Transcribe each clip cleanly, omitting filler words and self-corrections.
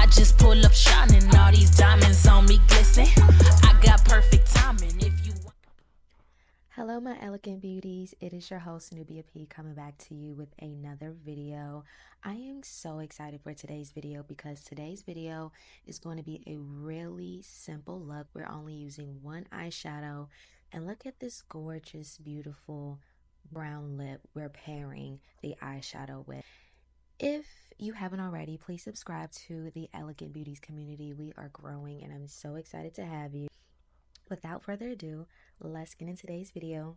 I just pull up shining, all these diamonds on me glisten. I got perfect timing if you want. Hello my elegant beauties, it is your host Nubia P coming back to you with another video. I am so excited for today's video because today's video is going to be a really simple look. We're only using one eyeshadow, and look at this gorgeous beautiful brown lip we're pairing the eyeshadow with. If you haven't already, please subscribe to the Elegant Beauties community. We are growing and I'm so excited to have you. Without further ado, let's get into today's video.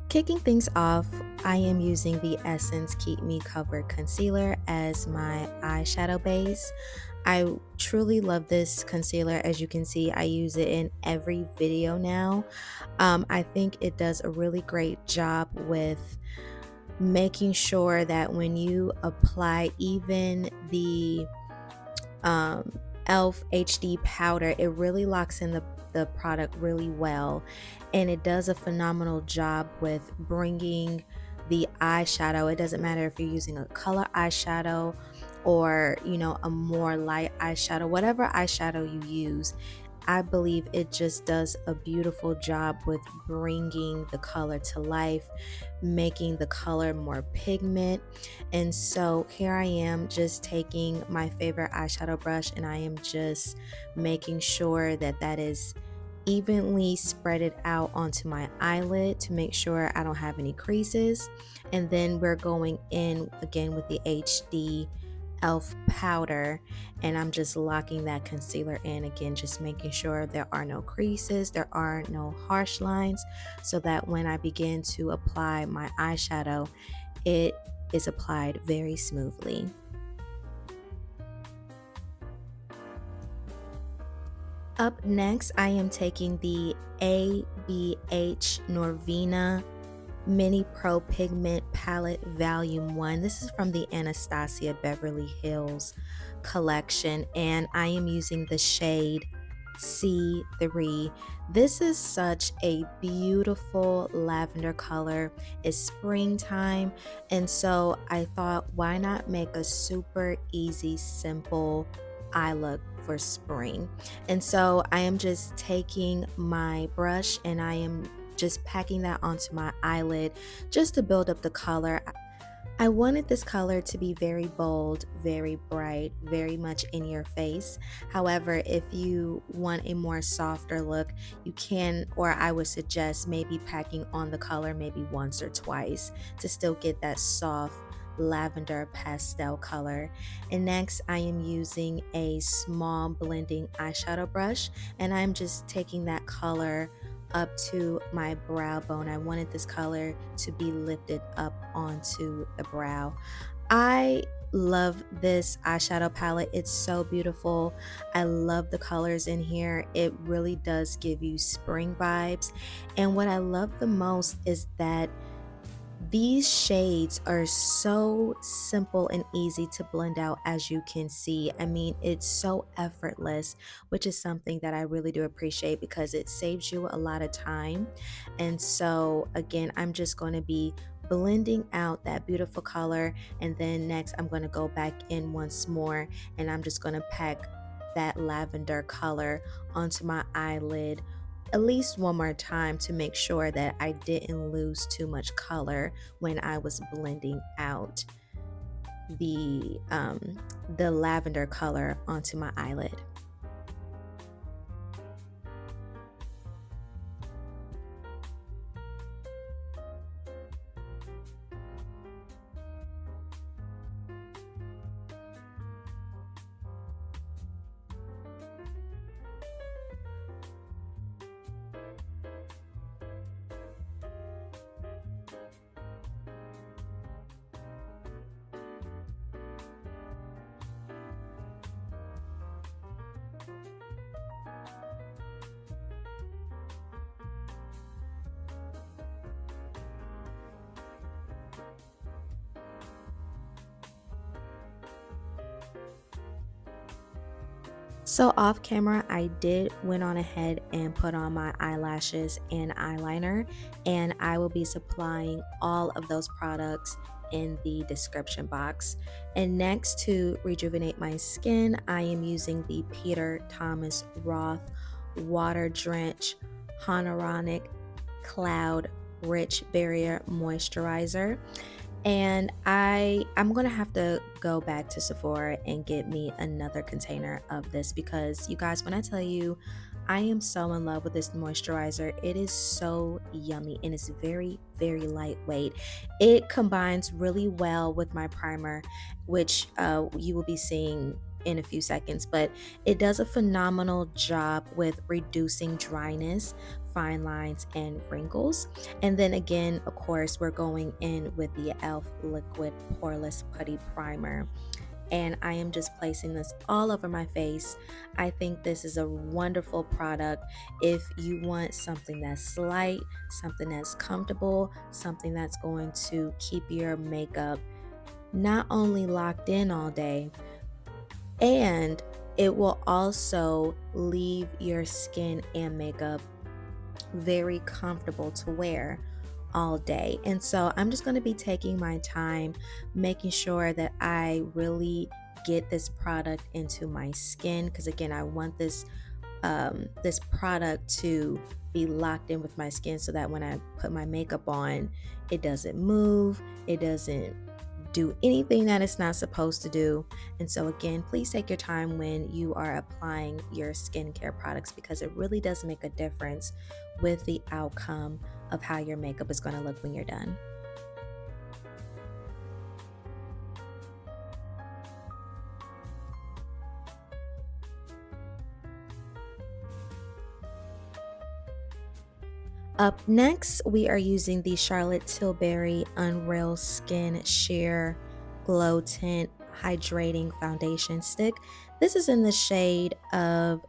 Kicking things off, I am using the Essence Keep Me Covered Concealer as my eyeshadow base. I truly love this concealer. As you can see, I use it in every video now. I think it does a really great job with making sure that when you apply even the e.l.f. HD powder, it really locks in the product really well, and it does a phenomenal job with bringing the eyeshadow. It doesn't matter if you're using a color eyeshadow or a more light eyeshadow, whatever eyeshadow you use, I believe it just does a beautiful job with bringing the color to life, making the color more pigment. And so here I am just taking my favorite eyeshadow brush, and I am just making sure that that is evenly spreaded out onto my eyelid to make sure I don't have any creases. And then we're going in again with the HD e.l.f. powder, and I'm just locking that concealer in again, just making sure there are no creases, there are no harsh lines, so that when I begin to apply my eyeshadow, it is applied very smoothly. Up next, I am taking the ABH Norvina Mini Pro Pigment Palette Volume 1. This is from the Anastasia Beverly Hills collection, and I am using the shade C3. This is such a beautiful lavender color. It's springtime, and so I thought, why not make a super easy, simple eye look for spring? And so I am just taking my brush and I am just packing that onto my eyelid just to build up the color. I wanted this color to be very bold, very bright, very much in your face. However, if you want a more softer look, you can, or I would suggest maybe packing on the color maybe once or twice to still get that soft lavender pastel color. And next I am using a small blending eyeshadow brush, and I'm just taking that color up to my brow bone. I wanted this color to be lifted up onto the brow. I love this eyeshadow palette. It's so beautiful. I love the colors in here. It really does give you spring vibes. And what I love the most is that these shades are so simple and easy to blend out, as you can see. I mean, it's so effortless, which is something that I really do appreciate because it saves you a lot of time. And so again, I'm just going to be blending out that beautiful color, and then next I'm going to go back in once more, and I'm just going to pack that lavender color onto my eyelid at least one more time to make sure that I didn't lose too much color when I was blending out the lavender color onto my eyelid. So off camera, I went on ahead and put on my eyelashes and eyeliner, and I will be supplying all of those products in the description box. And next, to rejuvenate my skin, I am using the Peter Thomas Roth Water Drench Hyaluronic Cloud Rich Barrier Moisturizer. And I'm gonna have to go back to Sephora and get me another container of this, because you guys, when I tell you I am so in love with this moisturizer, it is so yummy and it's very, very lightweight. It combines really well with my primer, which you will be seeing in a few seconds, but it does a phenomenal job with reducing dryness, fine lines, and wrinkles. And then again, of course, we're going in with the e.l.f. Liquid Poreless Putty Primer. And I am just placing this all over my face. I think this is a wonderful product if you want something that's light, something that's comfortable, something that's going to keep your makeup not only locked in all day, and it will also leave your skin and makeup very comfortable to wear all day. And so I'm just going to be taking my time, making sure that I really get this product into my skin, because again, I want this product to be locked in with my skin so that when I put my makeup on, it doesn't move, it doesn't do anything that it's not supposed to do. And so again, please take your time when you are applying your skincare products, because it really does make a difference with the outcome of how your makeup is going to look when you're done. Up next, we are using the Charlotte Tilbury Unreal Skin Sheer Glow Tint Hydrating Foundation Stick. This is in the shade of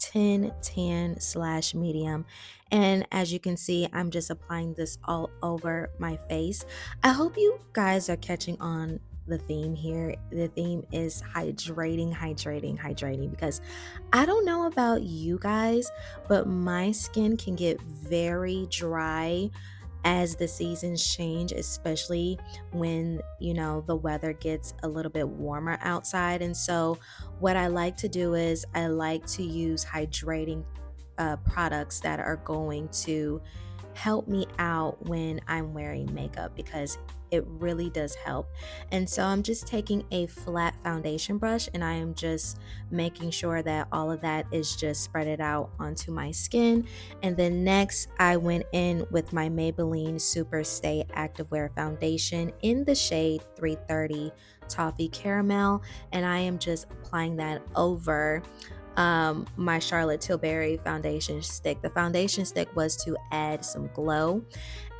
10 tan slash medium. And as you can see, I'm just applying this all over my face. I hope you guys are catching on the theme here. The theme is hydrating, hydrating, hydrating, because I don't know about you guys, but my skin can get very dry as the seasons change, especially when, the weather gets a little bit warmer outside. And so what I like to do is I like to use hydrating products that are going to help me out when I'm wearing makeup, because it really does help. And so I'm just taking a flat foundation brush and I am just making sure that all of that is just spread out onto my skin. And then next, I went in with my Maybelline Super Stay Activewear Foundation in the shade 330 Toffee Caramel, and I am just applying that over my Charlotte Tilbury foundation stick. The foundation stick was to add some glow.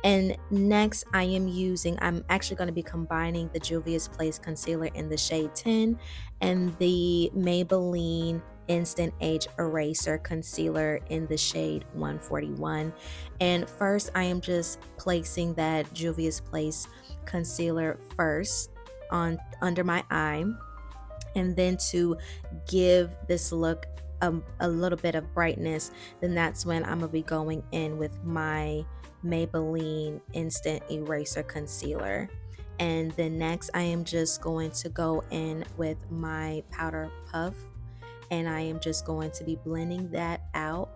And next, I'm actually going to be combining the Juvia's Place concealer in the shade 10 and the Maybelline Instant Age Eraser concealer in the shade 141. And first, I am just placing that Juvia's Place concealer first on under my eye, and then to give this look a little bit of brightness, then that's when I'm gonna be going in with my Maybelline Instant Eraser concealer. And then next, I am just going to go in with my powder puff, and I am just going to be blending that out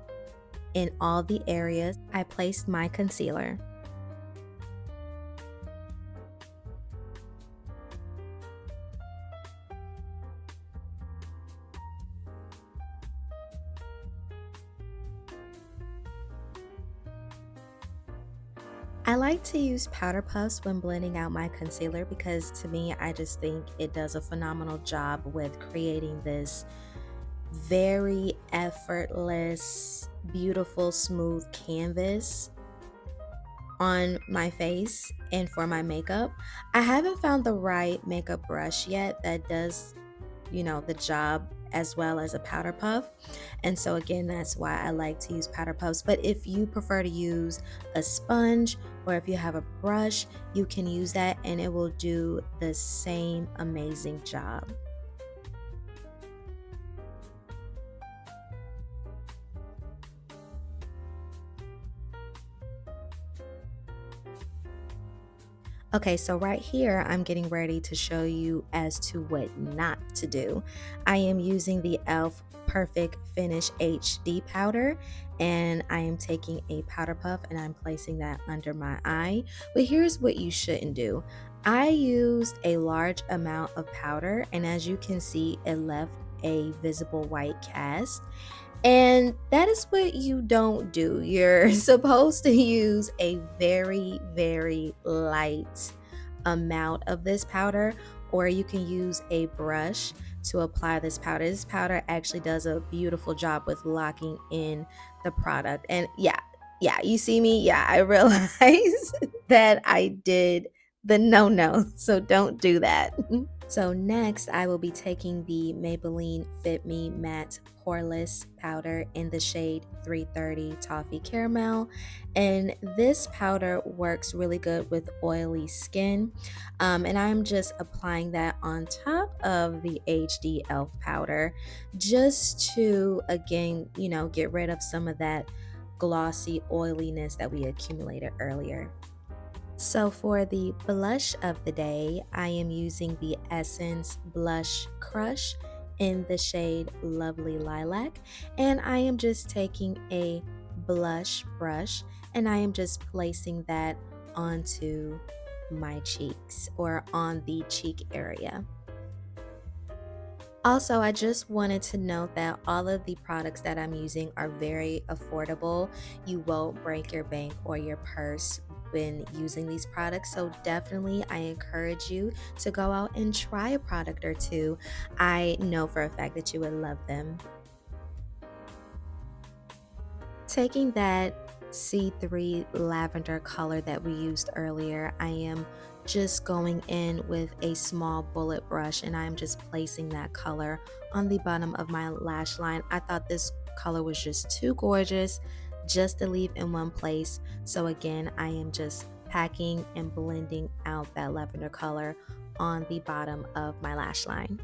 in all the areas I placed my concealer. I like to use powder puffs when blending out my concealer, because to me, I just think it does a phenomenal job with creating this very effortless, beautiful, smooth canvas on my face and for my makeup. I haven't found the right makeup brush yet that does, the job as well as a powder puff. And so again, that's why I like to use powder puffs. But if you prefer to use a sponge, or if you have a brush, you can use that and it will do the same amazing job. Okay, so right here, I'm getting ready to show you as to what not to do. I am using the e.l.f. Perfect Finish HD powder, and I am taking a powder puff and I'm placing that under my eye. But here's what you shouldn't do. I used a large amount of powder, and as you can see, it left a visible white cast. And that is what you don't do. You're supposed to use a very, very light amount of this powder, or you can use a brush to apply this powder. This powder actually does a beautiful job with locking in the product. And yeah, you see me? Yeah, I realize that I did the no. So don't do that. So next, I will be taking the Maybelline Fit Me Matte Poreless Powder in the shade 330 Toffee Caramel. And this powder works really good with oily skin. And I'm just applying that on top of the HD e.l.f. powder just to, again, get rid of some of that glossy oiliness that we accumulated earlier. So for the blush of the day, I am using the Essence Blush Crush in the shade Lovely Lilac. And I am just taking a blush brush and I am just placing that onto my cheeks or on the cheek area. Also, I just wanted to note that all of the products that I'm using are very affordable. You won't break your bank or your purse when using these products. So definitely I encourage you to go out and try a product or two. I know for a fact that you would love them. Taking that C3 lavender color that we used earlier, I am just going in with a small bullet brush and I'm just placing that color on the bottom of my lash line. I thought this color was just too gorgeous just to leave in one place. So again, I am just packing and blending out that lavender color on the bottom of my lash line.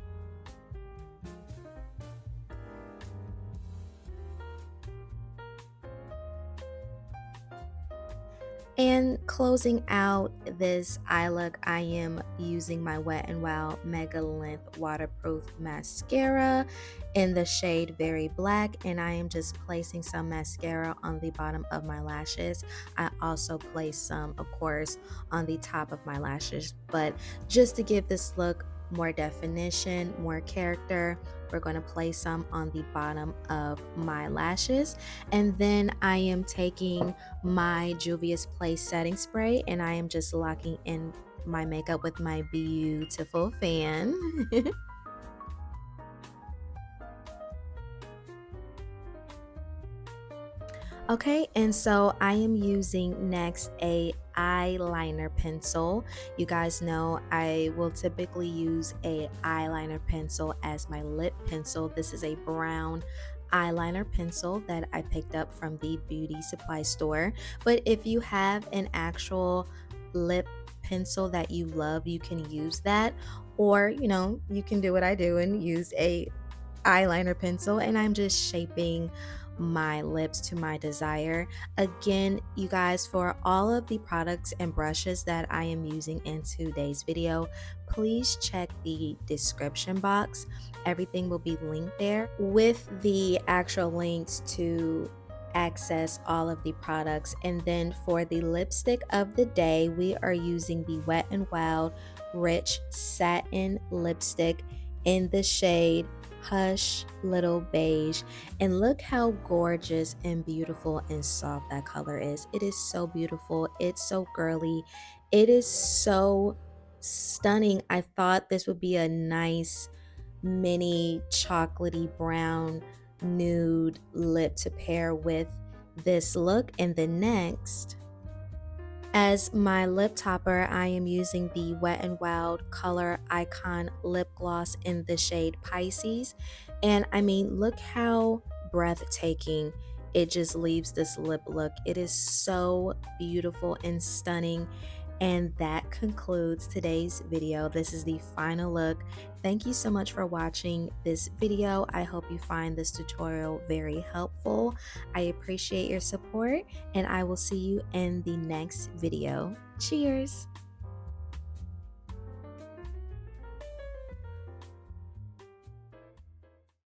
And closing out this eye look, I am using my Wet n Wild Mega Length Waterproof Mascara in the shade Very Black, and I am just placing some mascara on the bottom of my lashes. I also place some, of course, on the top of my lashes, but just to give this look more definition, more character, we're going to place some on the bottom of my lashes. And then I am taking my Juvia's Place setting spray and I am just locking in my makeup with my beautiful fan. Okay, and so I am using next a eyeliner pencil. You guys know I will typically use a eyeliner pencil as my lip pencil. This is a brown eyeliner pencil that I picked up from the beauty supply store. But if you have an actual lip pencil that you love, you can use that. Or, you can do what I do and use a eyeliner pencil, and I'm just shaping my lips to my desire. Again, you guys, for all of the products and brushes that I am using in today's video, please check the description box. Everything will be linked there with the actual links to access all of the products. And then for the lipstick of the day, we are using the Wet n Wild Rich Satin Lipstick in the shade Hush Little Beige. And look how gorgeous and beautiful and soft that color is. It is so beautiful. It's so girly. It is so stunning. I thought this would be a nice mini chocolatey brown nude lip to pair with this look. And the next, as my lip topper, I am using the Wet n Wild Color Icon Lip Gloss in the shade Pisces. And I mean, look how breathtaking it just leaves this lip look. It is so beautiful and stunning. And that concludes today's video. This is the final look. Thank you so much for watching this video. I hope you find this tutorial very helpful. I appreciate your support and I will see you in the next video. Cheers!